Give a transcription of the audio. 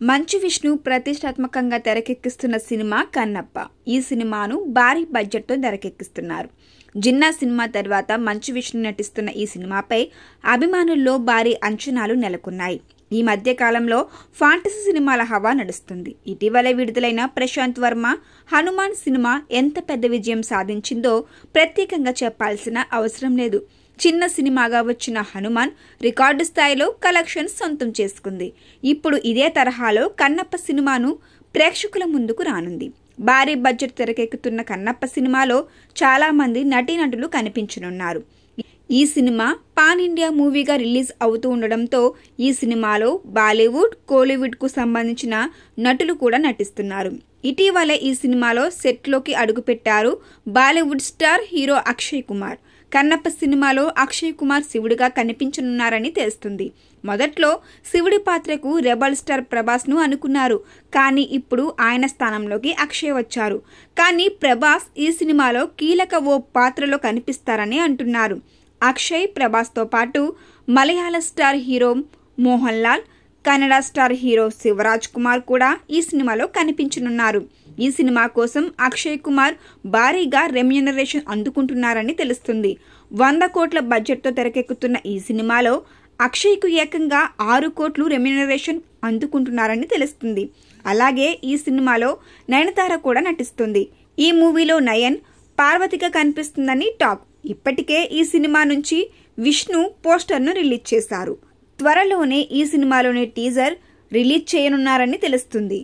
మంచు విష్ణు ప్రతిష్టాత్మకంగా తెరకెక్కిస్తున్న సినిమా కన్నప్ప. ఈ సినిమాను భారీ బడ్జెట్తో తెరకెక్కిస్తున్నారు. జిన్నా సినిమా తర్వాత మంచు విష్ణు నటిస్తున్న ఈ సినిమాపై అభిమానుల్లో భారీ అంచనాలు నెలకొన్నాయి. ఈ మధ్య కాలంలో ఫాంటసీ సినిమాల హవా నడుస్తుంది. ఇటీవలే విడుదలైన ప్రశాంత్ వర్మ హనుమాన్ సినిమా ఎంత పెద్ద విజయం సాధించిందో ప్రత్యేకంగా చెప్పాల్సిన అవసరం లేదు. చిన్న సినిమాగా వచ్చిన హనుమాన్ రికార్డు స్థాయిలో కలెక్షన్స్ సొంతం చేసుకుంది. ఇప్పుడు ఇదే తరహాలో కన్నప్ప సినిమాను ప్రేక్షకుల ముందుకు రానుంది. భారీ బడ్జెట్ తెరకెక్కుతున్న కన్నప్ప సినిమాలో చాలా మంది నటీనటులు కనిపించనున్నారు. ఈ సినిమా పాన్ ఇండియా మూవీగా రిలీజ్ అవుతూ ఉండడంతో ఈ సినిమాలో బాలీవుడ్, కోలీవుడ్ కు సంబంధించిన నటులు కూడా నటిస్తున్నారు. ఇటీవలే ఈ సినిమాలో సెట్లోకి అడుగుపెట్టారు బాలీవుడ్ స్టార్ హీరో అక్షయ్ కుమార్. కన్నప్ప సినిమాలో అక్షయ్ కుమార్ శివుడిగా కనిపించనున్నారని తెలుస్తుంది. మొదట్లో శివుడి పాత్రకు రెబల్ స్టార్ ప్రభాస్ ను అనుకున్నారు. కానీ ఇప్పుడు ఆయన స్థానంలోకి అక్షయ్ వచ్చారు. కానీ ప్రభాస్ ఈ సినిమాలో కీలక ఓ పాత్రలో కనిపిస్తారని అంటున్నారు. అక్షయ్, ప్రభాస్ తో పాటు Malayala star hero Mohan Lal, Kannada star hero Shivaraj Kumar కూడా ఈ సినిమాలో కనిపించనున్నారు. ఈ సినిమా కోసం అక్షయ్ కుమార్ భారీగా రెమ్యూనరేషన్ అందుకుంటున్నారని తెలుస్తుంది. 100 కోట్ల బడ్జెట్తో తెరకెక్కుతున్న ఈ సినిమాలో అక్షయ్కు ఏకంగా 6 కోట్లు రెమ్యూనరేషన్ అందుకుంటున్నారని తెలుస్తుంది. అలాగే ఈ సినిమాలో నయనతార కూడా నటిస్తుంది. ఈ మూవీలో నయన్ పార్వతిగా కనిపిస్తుందని టాక్. ఇప్పటికే ఈ సినిమా నుంచి విష్ణు పోస్టర్ను రిలీజ్ చేశారు. త్వరలోనే ఈ సినిమాలోని టీజర్ రిలీజ్ చేయనున్నారని తెలుస్తుంది.